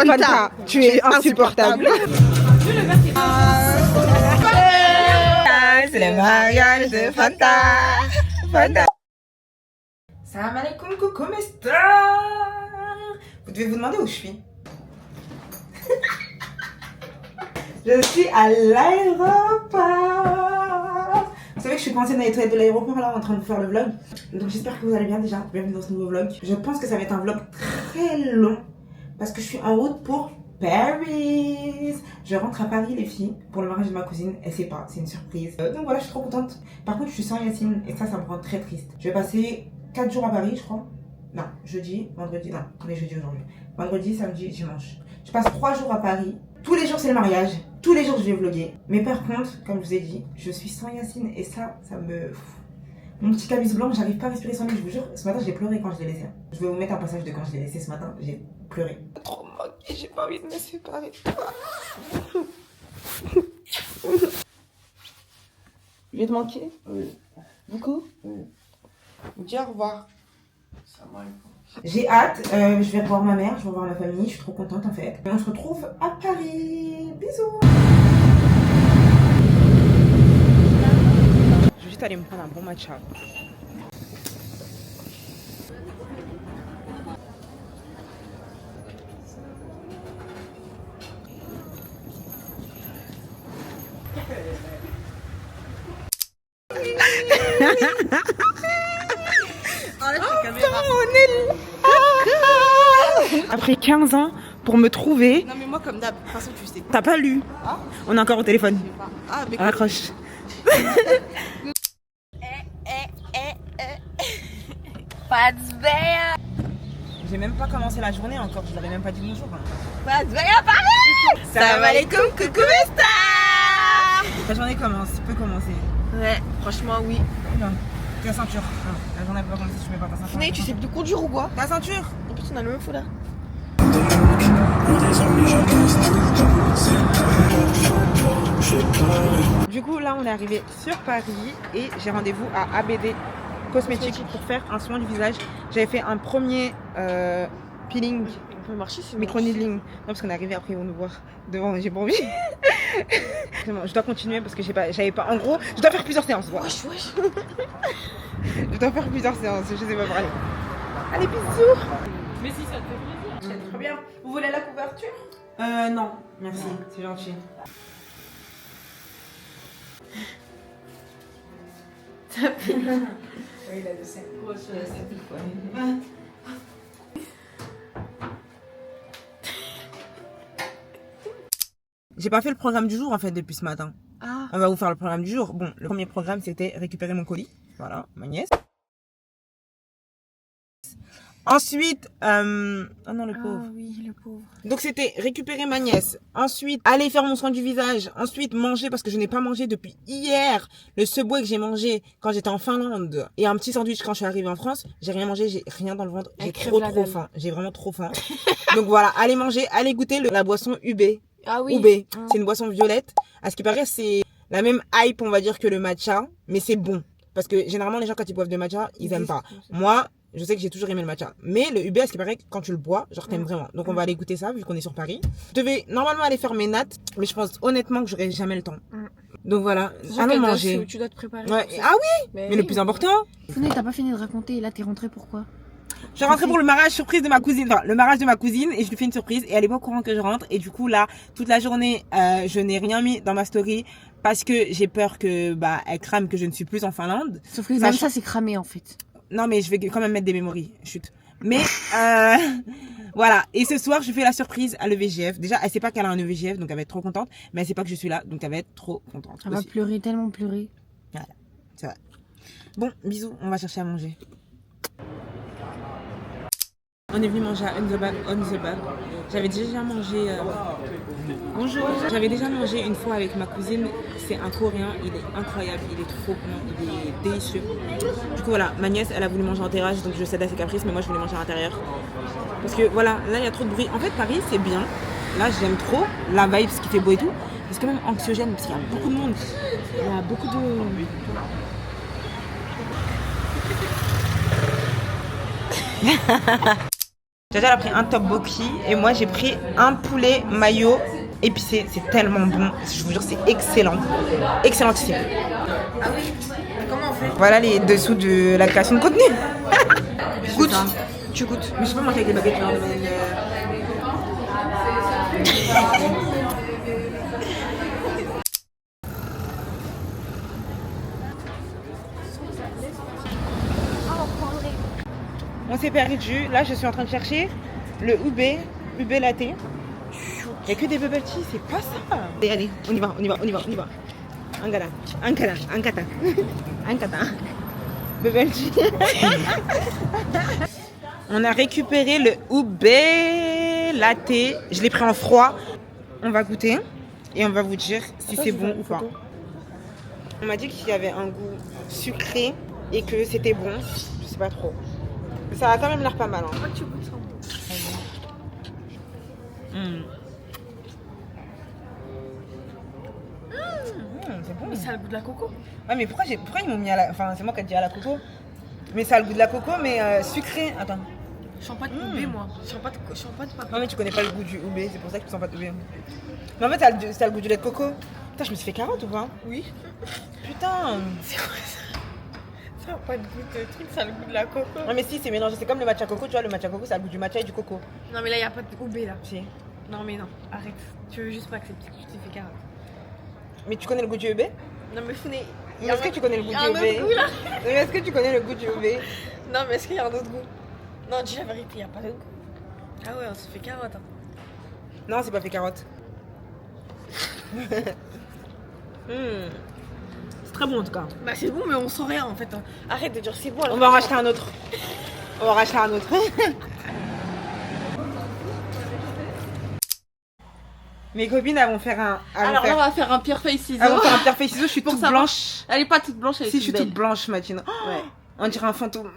Fanta, tu es insupportable. C'est le mariage de Fanta. Fanta. Salam alaikum, coucou mes stars. Vous devez vous demander où je suis. Je suis à l'aéroport. Vous savez que je suis coincée dans les toilettes de l'aéroport là en train de faire le vlog. Donc j'espère que vous allez bien déjà. Bienvenue dans ce nouveau vlog. Je pense que ça va être un vlog très long parce que je suis en route pour Paris. Je rentre à Paris les filles pour le mariage de ma cousine. Elle sait pas, c'est une surprise. Donc voilà, je suis trop contente. Par contre je suis sans Yacine et ça me rend très triste. Je vais passer 4 jours à Paris je crois. Non, jeudi, vendredi, non, on est jeudi aujourd'hui. Vendredi, samedi, dimanche. Je passe 3 jours à Paris. Tous les jours c'est le mariage. Tous les jours je vais vlogger. Mais par contre, comme je vous ai dit, je suis sans Yacine et ça me... Mon petit cabis blanc, j'arrive pas à respirer sans lui, je vous jure. Ce matin j'ai pleuré quand je l'ai laissé. Je vais vous mettre un passage de quand je l'ai laissé ce matin. J'ai pleuré. Trop moque et j'ai pas envie de me séparer de toi. Je vais te manquer? Oui. Beaucoup? Oui. Dis au revoir. J'ai hâte, je vais revoir ma mère, je vais revoir ma famille, je suis trop contente en fait. Et on se retrouve à Paris. Bisous. Je vais juste aller me prendre un bon matcha. Après 15 ans pour me trouver. Non mais moi comme d'hab, de toute façon tu sais. T'as pas lu? Ah, on est encore au téléphone. ah mais Raccroche. pas de veille. J'ai même pas commencé la journée encore, je leur ai même pas dit bonjour. Pas de veille à Paris. Salam alaikum, coucou mes stars. La journée peut commencer. Ouais, franchement oui. Non. Ta ceinture. Non, la journée peut pas commencer si tu mets pas ta ceinture. Venez, tu sais plus conduire ou quoi? Ta ceinture. En plus on a le même foulard. Du coup là on est arrivé sur Paris et j'ai rendez-vous à ABD Cosmétiques pour faire un soin du visage. J'avais fait un premier peeling, On peut marcher sinon. micro-needling. Non parce qu'on est arrivé après ils vont nous voir devant, j'ai pas envie. Je dois continuer parce que j'avais pas. En gros, je dois faire plusieurs séances. Voilà. Wesh. Je dois faire plusieurs séances, je sais pas parler. Allez bisous. Mais si ça te fait plaisir. C'est très bien. Vous voulez la couverture? Non, merci, c'est gentil. Ça pique. Oui, il a le sel. Ça pique quoi. J'ai pas fait le programme du jour en fait depuis ce matin. Ah. On va vous faire le programme du jour. Bon, le premier programme c'était récupérer mon colis. Voilà, ma nièce. Ensuite, oh non le pauvre. Ah oui, le pauvre. Donc c'était récupérer ma nièce. Ensuite, aller faire mon soin du visage. Ensuite, manger parce que je n'ai pas mangé depuis hier. Le Subway que j'ai mangé quand j'étais en Finlande. Et un petit sandwich quand je suis arrivée en France. J'ai rien mangé, j'ai rien dans le ventre. J'ai trop faim. J'ai vraiment trop faim. Donc voilà, allez manger, allez goûter la boisson UB. Ah oui. UB. C'est une boisson violette. À ce qui paraît, c'est la même hype, on va dire, que le matcha. Mais c'est bon. Parce que généralement, les gens, quand ils boivent de matcha, ils aiment pas. Moi, je sais que j'ai toujours aimé le matcha. Mais le UB, à ce qui paraît, quand tu le bois, genre t'aimes vraiment. Donc on va aller goûter ça, vu qu'on est sur Paris. Je devais normalement aller faire mes nattes, mais je pense honnêtement que j'aurai jamais le temps. Donc voilà, allons manger. Tu dois te préparer. Ouais. Ah oui, mais le plus important. Founé, t'as pas fini de raconter et là t'es rentré pourquoi? Je suis rentrée pour le mariage surprise de ma cousine, enfin le mariage de ma cousine et je lui fais une surprise et elle est pas au courant que je rentre et du coup là toute la journée je n'ai rien mis dans ma story parce que j'ai peur que elle crame que je ne suis plus en Finlande. Sauf que même ça c'est cramé en fait. Non mais je vais quand même mettre des mémories, chut. Mais voilà, et ce soir je fais la surprise à l'EVGF. Déjà elle sait pas qu'elle a un EVGF donc elle va être trop contente, mais elle sait pas que je suis là donc elle va être trop contente. Elle va pleurer, tellement pleurer. Voilà, c'est vrai. Bon, bisous, on va chercher à manger. On est venu manger à On the Bag. J'avais déjà mangé. Bonjour. J'avais déjà mangé une fois avec ma cousine. C'est un coréen. Il est incroyable. Il est trop bon. Il est délicieux. Du coup, voilà. Ma nièce, elle a voulu manger en terrasse. Donc, je cède à ses caprices. Mais moi, je voulais manger à l'intérieur. Parce que voilà, là, il y a trop de bruit. En fait, Paris, c'est bien. Là, j'aime trop la vibe, ce qui fait beau et tout. Mais c'est quand même anxiogène. Parce qu'il y a beaucoup de monde. Il y a beaucoup de. Jaja elle a pris un tteokbokki et moi j'ai pris un poulet mayo épicé. C'est tellement bon. Je vous jure, c'est excellent. Excellentissime. Ah oui. Comment on fait? Voilà les dessous de la création de contenu. Goûte. Tu goûtes. Mais je peux manger avec des baguettes. On s'est perdu. Là, je suis en train de chercher le ube latte. Il n'y a que des bubble tea, c'est pas ça. Et allez, on y va. Un kata. Bubble tea. On a récupéré le ube latte. Je l'ai pris en froid. On va goûter et on va vous dire si c'est bon ou pas. On m'a dit qu'il y avait un goût sucré et que c'était bon. Je sais pas trop. Ça a quand même l'air pas mal. Hein. Pourquoi tu goûtes ça? C'est bon. Mais ça a le goût de la coco. Ouais, mais pourquoi ils m'ont mis à la... Enfin, c'est moi qui ai dit à la coco. Mais ça a le goût de la coco, mais sucré. Attends. Je sens pas de ube, moi. Je sens pas de papier. Non, mais tu connais pas le goût du ube, c'est pour ça que tu sens pas de ube. Mais en fait, ça a le goût du lait de coco. Putain, je me suis fait carotte ou pas? Oui. Putain. C'est quoi ça? Ça a pas de goût de truc, ça a le goût de la coco. Non, mais si, c'est mélangé. C'est comme le matcha coco, tu vois. Le matcha coco, ça a le goût du matcha et du coco. Non, mais là, y a pas de ube là. Si. Non, mais non, arrête. Tu veux juste pas accepter que tu t'es fait carotte. Mais tu connais le goût du ube? Non, mais Founé. Mais est-ce que tu connais le goût y a un du autre ube? goût là. Mais est-ce que tu connais le goût du ube? Non, mais est-ce qu'il y a un autre goût? Non, dis la vérité, y a pas de goût. Ah ouais, on se fait carotte. Hein. Non, c'est pas fait carotte. C'est très bon en tout cas. Bah, c'est bon, mais on sent rien en fait. Hein. Arrête de dire c'est bon. On va en racheter un autre. Mes copines, elles vont faire un. Alors là, on va faire un pierre feuille ciseaux. Elles vont faire un pierre feuille ciseaux. Je suis Pour toute savoir. blanche. Elle est pas toute blanche, elle est Si, toute je suis belle. toute blanche, Mathilde. Ouais. On dirait un fantôme.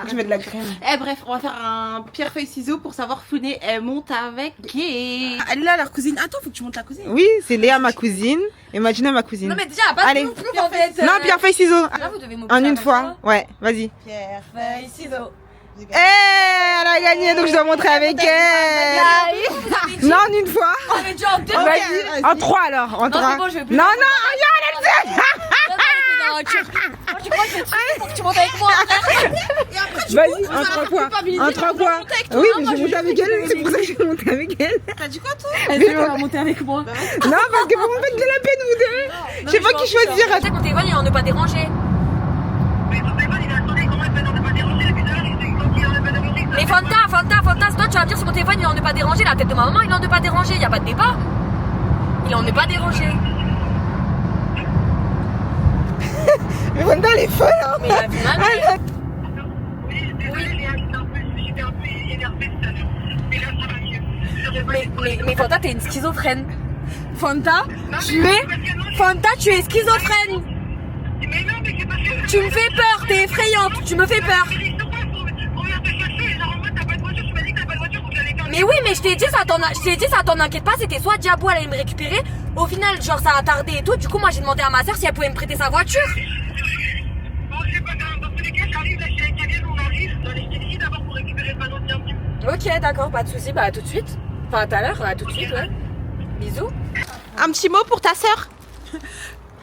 Je mets de la crème. Eh bref, on va faire un pierre feuille ciseaux pour savoir Founé elle monte avec qui. Elle est là leur cousine. Attends, faut que tu montes la cousine. Oui, c'est Léa ma cousine et Magina ma cousine. Non mais déjà pas Allez. non plus en fait. Non, pierre feuille ciseaux. Là vous devez En une fois. Ouais, vas-y. Pierre feuille ciseaux. Elle a gagné, donc je dois montrer avec elle. Non, en une fois. On est déjà en deux. Vas-y. En trois alors. En Non, trois. c'est bon, je vais plus. Non, regarde, elle le fait. Tu crois que faut que tu montes avec moi. Vas-y, en trois fois. En trois fois. Oui, mais je vais monter avec elle, c'est pour ça que je vais monter avec elle. T'as dit quoi toi? Elle dit qu'elle va monter avec moi. Non, parce que vous me faites de la peine, vous deux. Je sais pas qui choisir. Tu sais qu'on téléphone, il est en ne pas déranger. Mais Fanta, c'est toi tu vas me dire sur mon téléphone, il est en ne pas déranger. La tête de ma maman, il est en ne pas déranger. Y a pas de débat. Il est en ne pas déranger. Mais Wanda, elle est folle, hein. Mais la vie de ma mère. Mais Fanta, t'es une schizophrène. Fanta, tu es schizophrène. Tu me fais peur, t'es effrayante, tu me fais peur. Mais oui, mais je t'ai dit ça t'en inquiète pas, c'était soit Diabo elle allait me récupérer. Au final, genre ça a tardé et tout. Du coup, moi j'ai demandé à ma soeur si elle pouvait me prêter sa voiture. Ok, d'accord, pas de soucis, bah à tout de suite. Enfin, à tout à l'heure, à tout de suite, ouais. Bisous. Un petit mot pour ta soeur.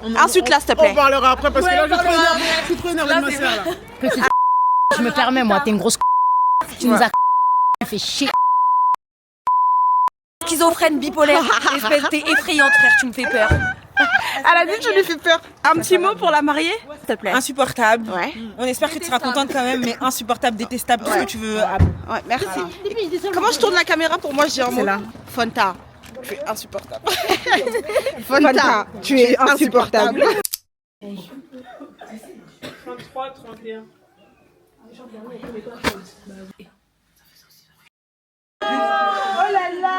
Insulte-la, s'il te plaît. On parlera après parce que là, je suis trop énervé de ma soeur là. Petite je me permets, moi, t'es une grosse tu nous as fait chier. Schizophrène, bipolaire, espèce, t'es effrayante, frère, tu me fais peur. Elle a dit que je lui fais peur. Un petit mot pour la mariée, s'il te plaît. Insupportable. Ouais. On espère que tu seras contente quand même, mais insupportable, détestable, tout ce que tu veux. Ouais, merci. Comment je tourne la caméra pour moi, je dis un mot? C'est là. Fanta, tu es insupportable. Fanta, tu es insupportable. 33, 31. Oh là là.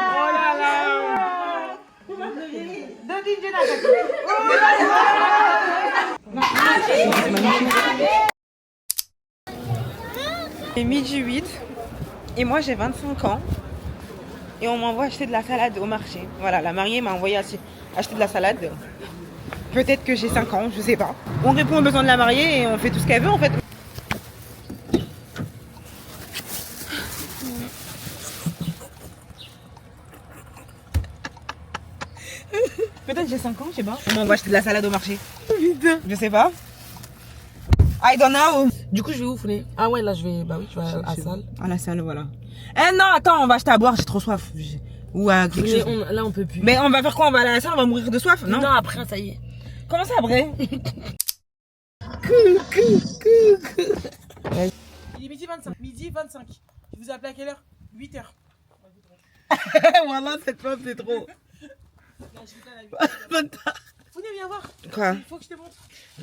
C'est midi 8 et moi j'ai 25 ans et on m'envoie acheter de la salade au marché. Voilà, la mariée m'a envoyé acheter de la salade. Peut-être que j'ai 5 ans, je sais pas. On répond aux besoins de la mariée et on fait tout ce qu'elle veut en fait. j'ai 5 ans, je sais pas. On va acheter de la salade au marché. Je sais pas. I don't know. Du coup, je vais où, Founé? Ah ouais, là, je vais à la salle. À la salle, voilà. Eh non, attends, on va acheter à boire, j'ai trop soif. Ou à quelque chose. Là, on peut plus. Mais on va faire quoi? On va aller à la salle, on va mourir de soif? Non, après, ça y est. comment ça après? Il est midi 25. Midi 25. Je vous appelle à quelle heure? 8h. Voilà, cette femme, c'est trop. Founé, viens voir. Quoi? Il faut que je te montre.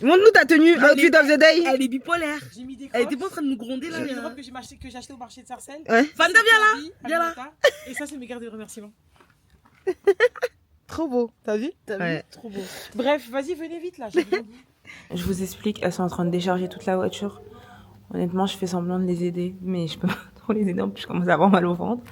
Montre-nous ta tenue, outfit of the day. Elle est bipolaire. J'ai mis des Elle crocs. était pas en train de nous gronder là. J'ai mis des robes que j'ai acheté au marché de Sarcelles. Ouais. Fanta, viens là. Viens là. Et ça, c'est mes cartes de remerciement. Trop beau, t'as vu? Ouais. Trop beau. Bref, vas-y, venez vite là. j'ai besoin de vous. Je vous explique, elles sont en train de décharger toute la voiture. Honnêtement, je fais semblant de les aider, mais je peux pas trop les aider, en plus je commence à avoir mal au ventre.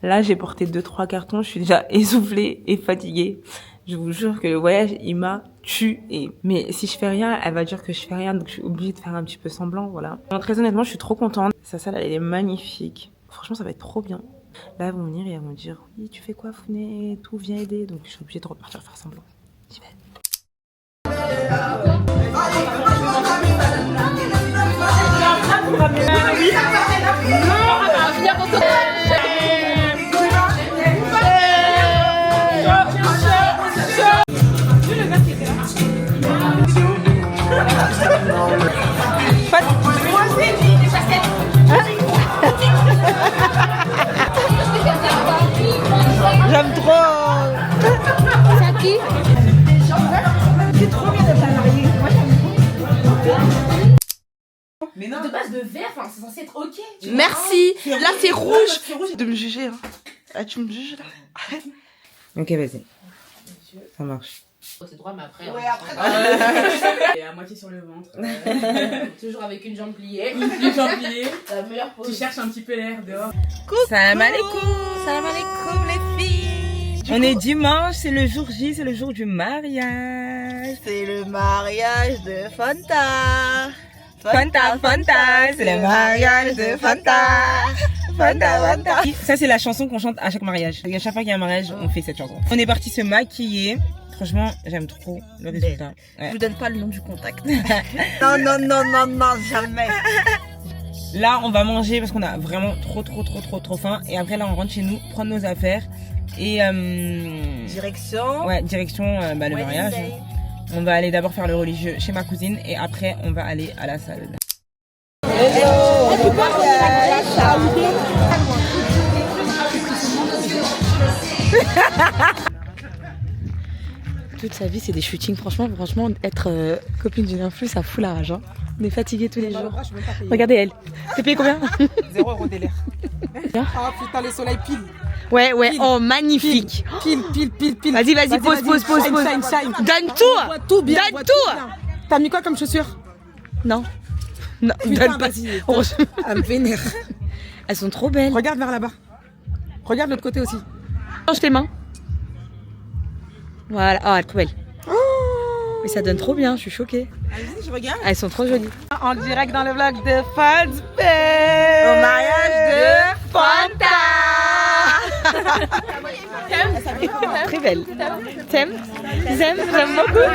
Là, j'ai porté 2-3 cartons, je suis déjà essoufflée et fatiguée. Je vous jure que le voyage, il m'a tuée. Mais si je fais rien, elle va dire que je fais rien, donc je suis obligée de faire un petit peu semblant, voilà. Donc, très honnêtement, je suis trop contente. Sa salle, elle est magnifique. Franchement, ça va être trop bien. Là, elles vont venir et elles vont dire, oui, tu fais quoi, Founé, tout, viens aider. Donc, je suis obligée de repartir faire semblant. J'y vais. J'aime trop. C'est à qui? C'est trop bien de salarié. Moi, j'aime trop. Mais non. De base de vert, enfin, c'est censé être ok. Merci. Là, c'est rouge. De me juger, hein. Ah, tu me juges là? Ok, vas-y. Ça marche. C'est droit, mais après. Ouais, après. Et à moitié sur le ventre. Toujours avec une jambe pliée. Les jambes pliées. La meilleure Tu pose. cherches un petit peu l'air dehors. Salam alaikum. Salam alaikum, les filles. On est dimanche, c'est le jour J, c'est le jour du mariage. C'est le mariage de Fanta. Fanta, Fanta, c'est le mariage de Fanta. Fanta, Fanta. Ça, c'est la chanson qu'on chante à chaque mariage. À chaque fois qu'il y a un mariage, on fait cette chanson. On est parti se maquiller. Franchement, j'aime trop le résultat. Je Ouais. vous donne pas le nom du contact. Non, non, non, non, non, jamais. Là, on va manger parce qu'on a vraiment trop faim. Et après, là, on rentre chez nous, prendre nos affaires. Et Direction. ouais, direction le mariage. Day. On va aller d'abord faire le religieux chez ma cousine et après on va aller à la salle. Toute sa vie, c'est des shootings. Franchement, être copine d'une influe, ça fout la rage. Hein. On est fatigué tous les jours. Regardez elle. T'es payé combien? 0 € délire. Ah putain, le soleil pile. Ouais, Pile. oh magnifique. Pile. Vas-y, pose. Shine. Donne tout. Vois tout bien. Donne vois tout. bien. T'as mis quoi comme chaussures? Non. Non, Putain, donne pas. vas-y. Oh, Elle me vénère. elles sont trop belles. Regarde vers là-bas. Regarde l'autre côté aussi. Change tes mains. Voilà. Oh, elle est trop belle. Mais ça donne trop bien, je suis choquée. Allez-y, je regarde. Elles sont trop jolies. En direct dans le vlog de Fans Au mariage de Fanta. Très belle. T'aimes? J'aime beaucoup.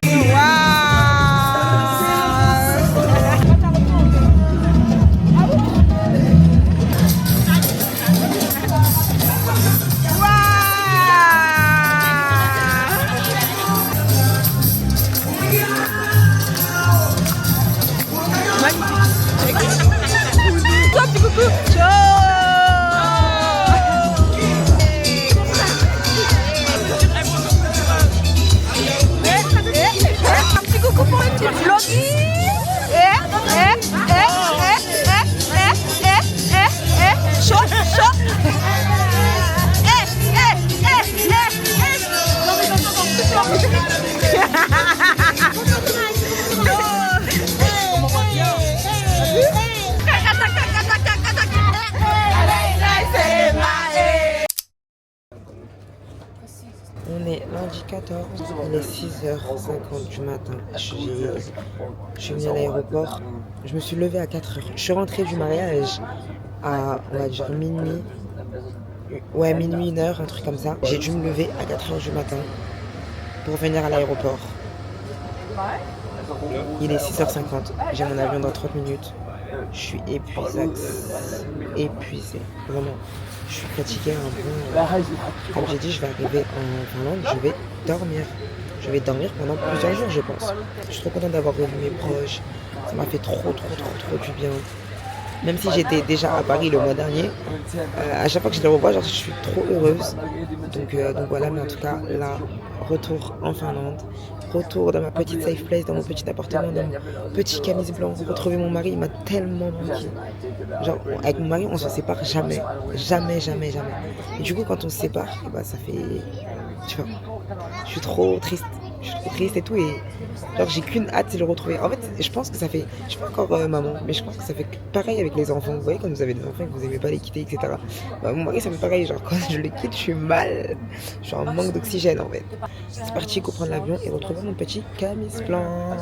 On est lundi 14, il est 6h50 du matin. Je suis venue à l'aéroport. Je me suis levée à 4h. Je suis rentrée du mariage à, on va dire, minuit. Ouais, minuit, 1h, un truc comme ça. J'ai dû me lever à 4h du matin. pour venir à l'aéroport. Il est 6h50, j'ai mon avion dans 30 minutes. Je suis épuisée, vraiment. Je suis fatiguée un peu. Comme j'ai dit, je vais arriver en Finlande, je vais dormir. Je vais dormir pendant plusieurs jours, je pense. Je suis trop contente d'avoir revu mes proches. Ça m'a fait trop du bien. Même si j'étais déjà à Paris le mois dernier, à chaque fois que je les revois, genre, je suis trop heureuse. Donc voilà, mais en tout cas, là, retour en Finlande, retour dans ma petite safe place, dans mon petit appartement, dans mon petit camis blanc, retrouver mon mari, il m'a tellement manqué. Genre, avec mon mari, on se sépare jamais. Et du coup, quand on se sépare, et bah, ça fait... Tu vois, je suis trop triste et tout, et genre j'ai qu'une hâte, c'est de le retrouver. En fait, je pense que ça fait, je suis pas encore maman, mais je pense que ça fait pareil avec les enfants. Vous voyez, quand vous avez des enfants et que vous aimez pas les quitter, etc. Bah, mon mari, ça fait pareil, genre quand je le quitte, je suis mal, je suis en manque d'oxygène en fait. C'est parti, go prendre l'avion et retrouver mon petit camis blanc.